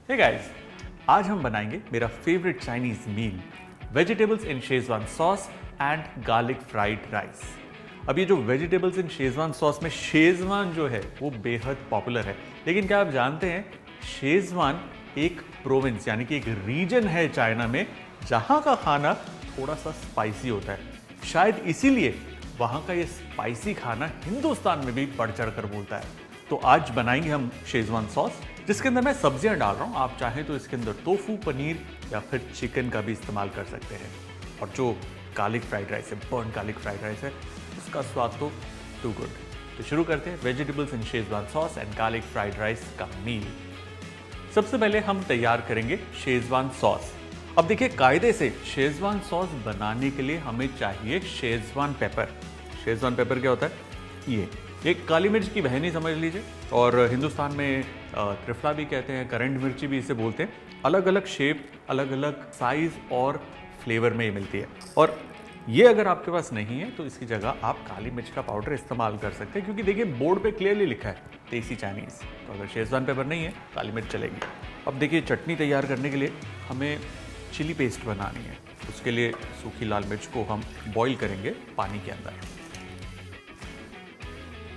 Hey guys, आज हम बनाएंगे मेरा favourite Chinese meal, vegetables in Schezwan sauce and garlic fried rice. अब ये जो वेजिटेबल्स इन शेजवान सॉस में शेजवान जो है वो बेहद पॉपुलर है, लेकिन क्या आप जानते हैं शेजवान एक प्रोविंस यानी कि एक रीजन है चाइना में जहां का खाना थोड़ा सा स्पाइसी होता है। शायद इसीलिए वहां का ये स्पाइसी खाना हिंदुस्तान में भी बढ़ चढ़ कर बोलता है। तो आज बनाएंगे हम शेजवान सॉस, जिसके अंदर मैं सब्जियां डाल रहा हूं। आप चाहें तो इसके अंदर टोफू, पनीर या फिर चिकन का भी इस्तेमाल कर सकते हैं। और जो गार्लिक फ्राइड राइस है, बर्न गार्लिक फ्राइड राइस है, उसका स्वाद तो टू गुड। तो शुरू करते हैं vegetables in Schezwan sauce and garlic fried rice का मील। सबसे पहले हम तैयार करेंगे शेजवान सॉस। अब देखिए, कायदे से शेजवान सॉस बनाने के लिए हमें चाहिए शेजवान पेपर। शेजवान पेपर क्या होता है? ये एक काली मिर्च की बहन ही समझ लीजिए, और हिंदुस्तान में त्रिफला भी कहते हैं, करंट मिर्ची भी इसे बोलते हैं। अलग अलग शेप, अलग अलग साइज और फ्लेवर में ये मिलती है। और ये अगर आपके पास नहीं है तो इसकी जगह आप काली मिर्च का पाउडर इस्तेमाल कर सकते हैं, क्योंकि देखिए बोर्ड पे क्लियरली लिखा है देसी चाइनीज़। तो अगर शेजवान पेपर नहीं है, काली मिर्च चलेगी। अब देखिए, चटनी तैयार करने के लिए हमें चिली पेस्ट बनानी है। उसके लिए सूखी लाल मिर्च को हम बॉईल करेंगे पानी के अंदर।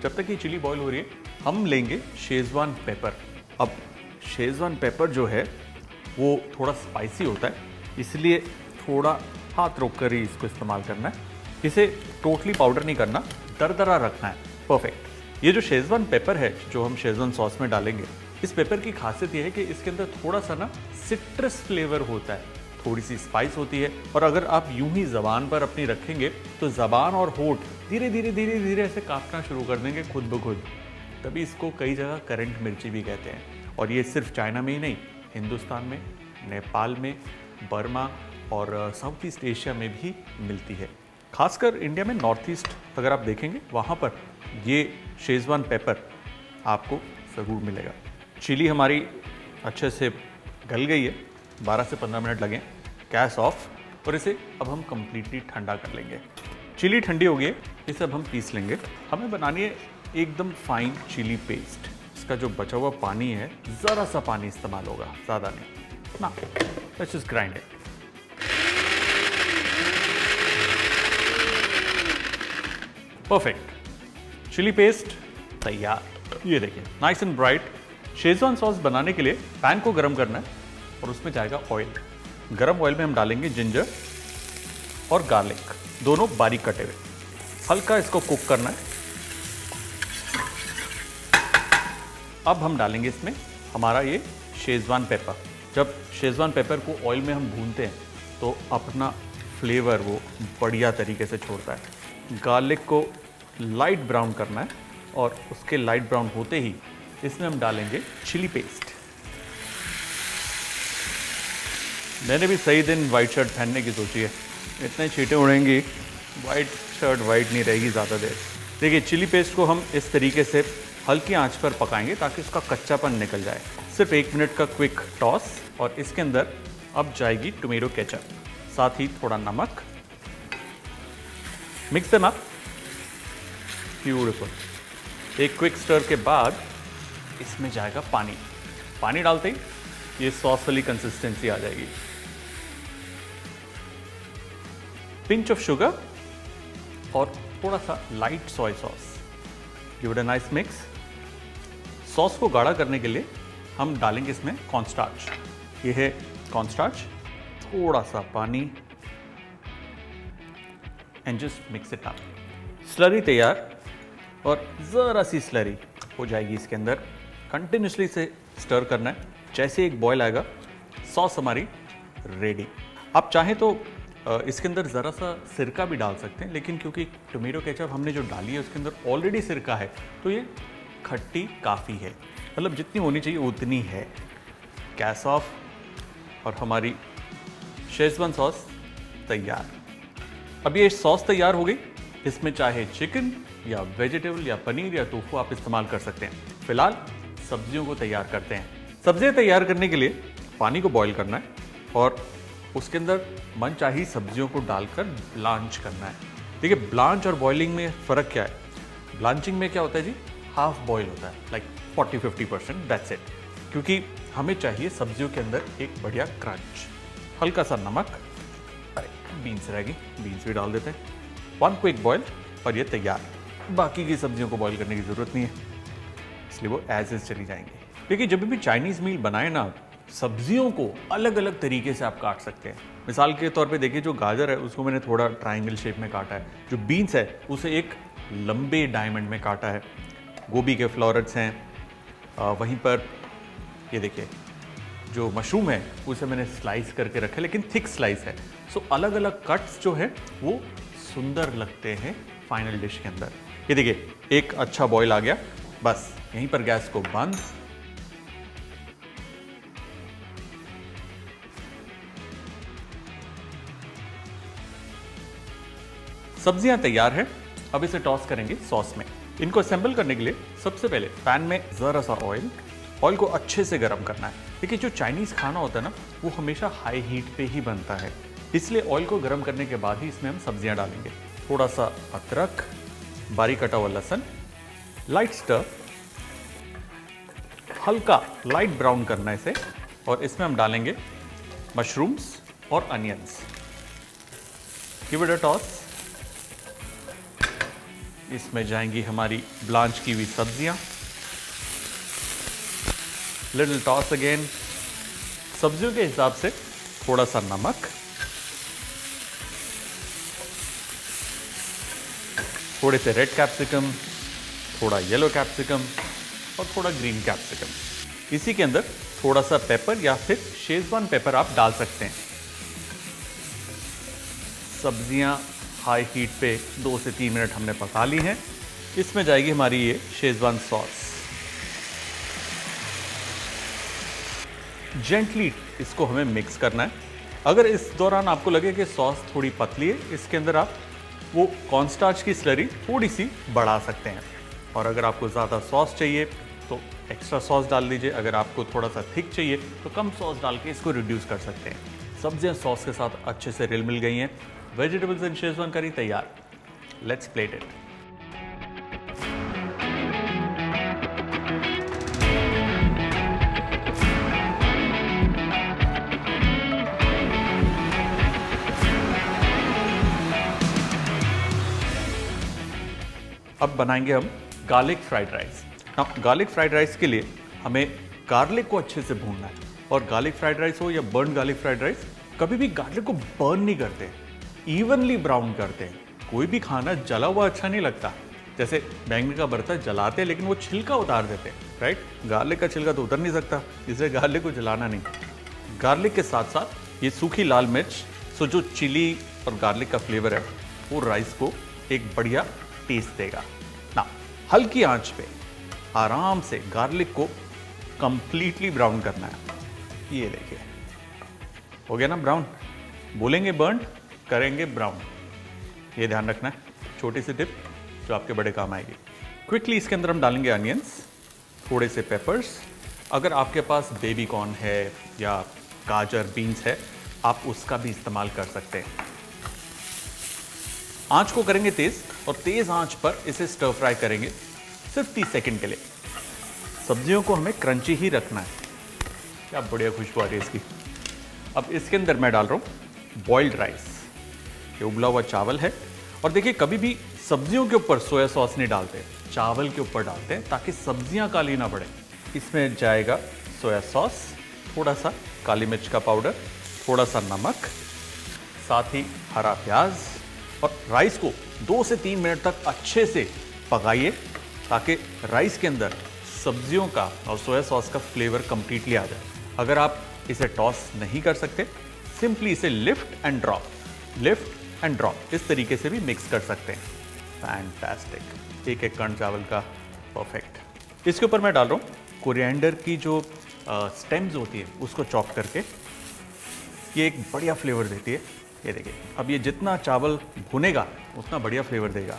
जब तक ये चिली बॉईल हो रही है, हम लेंगे शेजवान पेपर। अब शेजवान पेपर जो है वो थोड़ा स्पाइसी होता है, इसलिए थोड़ा हाथ रोक कर ही इसको इस्तेमाल करना है। इसे टोटली पाउडर नहीं करना, दरदरा रखना है। परफेक्ट। ये जो शेजवान पेपर है जो हम शेजवान सॉस में डालेंगे, इस पेपर की खासियत ये है कि इसके अंदर थोड़ा सा ना सिट्रस फ्लेवर होता है, थोड़ी सी स्पाइस होती है। और अगर आप यूं ही जबान पर अपनी रखेंगे तो जबान और होठ धीरे धीरे धीरे धीरे ऐसे कांपना शुरू कर देंगे खुद ब खुद। तभी इसको कई जगह करंट मिर्ची भी कहते हैं। और ये सिर्फ चाइना में ही नहीं, हिंदुस्तान में, नेपाल में, बर्मा और साउथ ईस्ट एशिया में भी मिलती है। खासकर इंडिया में नॉर्थ ईस्ट अगर आप देखेंगे, वहाँ पर ये शेजवान पेपर आपको ज़रूर मिलेगा। चिली हमारी अच्छे से गल गई है, 12 से 15 मिनट लगे। गैस ऑफ, और इसे अब हम कंप्लीटली ठंडा कर लेंगे। चिली ठंडी हो गई है, इसे अब हम पीस लेंगे। हमें बनानी है एकदम फाइन चिली पेस्ट। इसका जो बचा हुआ पानी है, ज़रा सा पानी इस्तेमाल होगा, ज़्यादा नहीं ना। Let's just grind it. Perfect, chilli paste तैयार। ये देखिए, nice and bright. Schezwan sauce बनाने के लिए पैन को गर्म करना है और उसमें जाएगा ऑयल। गरम ऑयल में हम डालेंगे जिंजर और गार्लिक, दोनों बारीक कटे हुए। हल्का इसको कुक करना है। अब हम डालेंगे इसमें हमारा ये शेजवान पेपर। जब शेजवान पेपर को ऑयल में हम भूनते हैं तो अपना फ्लेवर वो बढ़िया तरीके से छोड़ता है। गार्लिक को लाइट ब्राउन करना है, और उसके लाइट ब्राउन होते ही इसमें हम डालेंगे चिली पेस्ट। मैंने भी सही दिन वाइट शर्ट पहनने की सोची है, इतने छींटे उड़ेंगी, वाइट शर्ट वाइट नहीं रहेगी ज़्यादा देर। देखिए, चिली पेस्ट को हम इस तरीके से हल्की आंच पर पकाएंगे ताकि उसका कच्चापन निकल जाए। सिर्फ 1 मिनट का क्विक टॉस, और इसके अंदर अब जाएगी टोमेटो केचप, साथ ही थोड़ा नमक। Mix them up. ब्यूटीफुल। एक क्विक स्टर के बाद इसमें जाएगा पानी। पानी डालते ही ये सॉस वाली कंसिस्टेंसी आ जाएगी। पिंच ऑफ शुगर और थोड़ा सा light soya sauce. Give it a nice mix. Sauce को गाढ़ा करने के लिए हम डालेंगे इसमें कॉर्नस्टार्च। ये है कॉर्नस्टार्च, थोड़ा सा पानी, and just mix it up. Slurry तैयार, और ज़रा सी स्लरी हो जाएगी इसके अंदर। कंटिन्यूसली से स्टर करना है। जैसे एक बॉयल आएगा, सॉस हमारी रेडी। आप चाहें तो इसके अंदर ज़रा सा सिरका भी डाल सकते हैं, लेकिन क्योंकि टोमेटो केचप हमने जो डाली है उसके अंदर ऑलरेडी सिरका है, तो ये खट्टी काफ़ी है। मतलब जितनी होनी चाहिए उतनी है। गैस ऑफ, और हमारी शेजवान सॉस तैयार। अब ये सॉस तैयार हो गई। इसमें चाहे चिकन या वेजिटेबल या पनीर या टोफू आप इस्तेमाल कर सकते हैं। फिलहाल सब्जियों को तैयार करते हैं। सब्जियां तैयार करने के लिए पानी को बॉईल करना है, और उसके अंदर मनचाही सब्जियों को डालकर ब्लांच करना है। देखिए, ब्लांच और बॉइलिंग में फ़र्क क्या है? ब्लांचिंग में क्या होता है जी, हाफ बॉईल होता है, लाइक 40-50%, दैट्स इट। क्योंकि हमें चाहिए सब्जियों के अंदर एक बढ़िया क्रंच, हल्का सा नमक, अरे बीन्स रहेगी, बीन्स भी डाल देते हैं, 1 क्विक बॉयल और ये तैयार। बाकी की सब्जियों को बॉईल करने की ज़रूरत नहीं है, इसलिए वो एज इज चली जाएंगी। देखिए जब भी चाइनीज़ मील बनाए ना, सब्जियों को अलग अलग तरीके से आप काट सकते हैं। मिसाल के तौर पे देखिए, जो गाजर है उसको मैंने थोड़ा ट्रायंगल शेप में काटा है, जो बीन्स है उसे एक लंबे डायमंड में काटा है, गोभी के फ्लोरेट्स हैं, वहीं पर ये देखिए जो मशरूम है उसे मैंने स्लाइस करके रखा है, लेकिन थिक स्लाइस है। सो अलग अलग कट्स जो है वो सुंदर लगते हैं फाइनल डिश के अंदर। ये देखिए एक अच्छा बॉईल आ गया, बस यहीं पर गैस को बंद। सब्जियां तैयार है, अब इसे टॉस करेंगे सॉस में। इनको असेंबल करने के लिए सबसे पहले पैन में जरा सा ऑयल को अच्छे से गर्म करना है। देखिए जो चाइनीज़ खाना होता है ना, वो हमेशा हाई हीट पे ही बनता है, इसलिए ऑयल को गर्म करने के बाद ही इसमें हम सब्जियां डालेंगे। थोड़ा सा अदरक, बारीक कटा हुआ लहसुन, लाइट स्टर, हल्का लाइट ब्राउन करना है इसे, और इसमें हम डालेंगे मशरूम्स और onions. Give it a toss. इसमें जाएंगी हमारी ब्लांच की हुई सब्जियां, लिटिल टॉस अगेन। सब्जियों के हिसाब से थोड़ा सा नमक, थोड़े से रेड कैप्सिकम, थोड़ा येलो कैप्सिकम और थोड़ा ग्रीन कैप्सिकम। इसी के अंदर थोड़ा सा पेपर या फिर शेजवान पेपर आप डाल सकते हैं। सब्जियां हाई हीट पे 2 से 3 मिनट हमने पका ली हैं। इसमें जाएगी हमारी ये शेजवान सॉस। जेंटली इसको हमें मिक्स करना है। अगर इस दौरान आपको लगे कि सॉस थोड़ी पतली है, इसके अंदर आप वो कॉर्नस्टार्च की स्लरी थोड़ी सी बढ़ा सकते हैं, और अगर आपको ज़्यादा सॉस चाहिए तो एक्स्ट्रा सॉस डाल दीजिए। अगर आपको थोड़ा सा थिक चाहिए तो कम सॉस डाल के इसको रिड्यूस कर सकते हैं। सब्जियां सॉस के साथ अच्छे से रिल मिल गई हैं। वेजिटेबल्स एंड शेजवान करी तैयार। Let's plate it. अब बनाएंगे हम garlic fried rice. Garlic fried rice के लिए हमें गार्लिक को अच्छे से भूनना है, और गार्लिक फ्राइड राइस हो या बर्न गार्लिक फ्राइड राइस, कभी भी गार्लिक को बर्न नहीं करते, इवनली ब्राउन करते हैं। कोई भी खाना जला हुआ अच्छा नहीं लगता। जैसे बैंगन का भरता जलाते हैं लेकिन वो छिलका उतार देते हैं, राइट। गार्लिक का छिलका तो उतर नहीं सकता, इसलिए गार्लिक को जलाना नहीं। गार्लिक के साथ साथ ये सूखी लाल मिर्च, सो जो चिली और गार्लिक का फ्लेवर है वो राइस को एक बढ़िया टेस्ट देगा ना। हल्की आंच पे आराम से गार्लिक को कंप्लीटली ब्राउन करना है। ये देखिए हो गया ना ब्राउन। बोलेंगे बर्न, करेंगे ब्राउन। ये ध्यान रखना है, छोटी सी टिप जो आपके बड़े काम आएगी। क्विकली इसके अंदर हम डालेंगे अनियंस, थोड़े से पेपर्स। अगर आपके पास बेबी कॉर्न है या गाजर बीन्स है, आप उसका भी इस्तेमाल कर सकते हैं। आंच को करेंगे तेज, और तेज आंच पर इसे स्टर फ्राई करेंगे सिर्फ 30 सेकंड के लिए। सब्जियों को हमें क्रंची ही रखना है। क्या बढ़िया खुशबू आ रही है इसकी। अब इसके अंदर मैं डाल रहा हूं बॉइल्ड राइस। ये उबला हुआ चावल है, और देखिए कभी भी सब्जियों के ऊपर सोया सॉस नहीं डालते, चावल के ऊपर डालते हैं ताकि सब्जियां काली ना पड़े। इसमें जाएगा सोया सॉस, थोड़ा सा काली मिर्च का पाउडर, थोड़ा सा नमक, साथ ही हरा प्याज, और राइस को 2 से 3 मिनट तक अच्छे से पकाइए ताकि राइस के अंदर सब्जियों का और सोया सॉस का फ्लेवर कंप्लीटली आ जाए। अगर आप इसे टॉस नहीं कर सकते, सिंपली इसे लिफ्ट एंड ड्रॉप इस तरीके से भी मिक्स कर सकते हैं। फैंटास्टिक, एक एक कण चावल का परफेक्ट। इसके ऊपर मैं डाल रहा हूँ कोरिएंडर की जो स्टेम्स होती है उसको चॉप करके, ये एक बढ़िया फ्लेवर देती है। ये देखिए, अब ये जितना चावल भुनेगा उतना बढ़िया फ्लेवर देगा।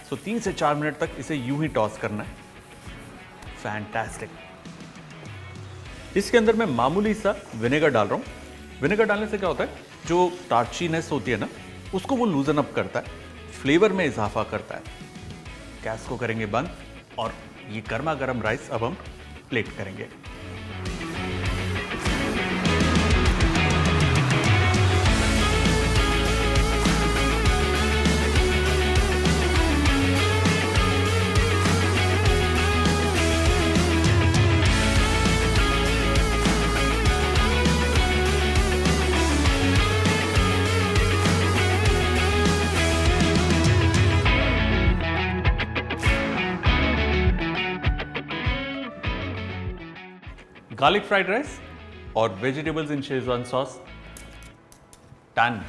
सो 3 से 4 मिनट तक इसे यूं ही टॉस करना है। फैंटास्टिक। इसके अंदर मैं मामूली सा विनेगर डाल रहा हूँ। विनेगर डालने से क्या होता है, जो टार्चीनेस होती है ना, उसको वो लूजन अप करता है, फ्लेवर में इजाफा करता है। गैस को करेंगे बंद, और ये गर्मा गर्म राइस अब हम प्लेट करेंगे। garlic fried rice or vegetables in Szechuan sauce? Done.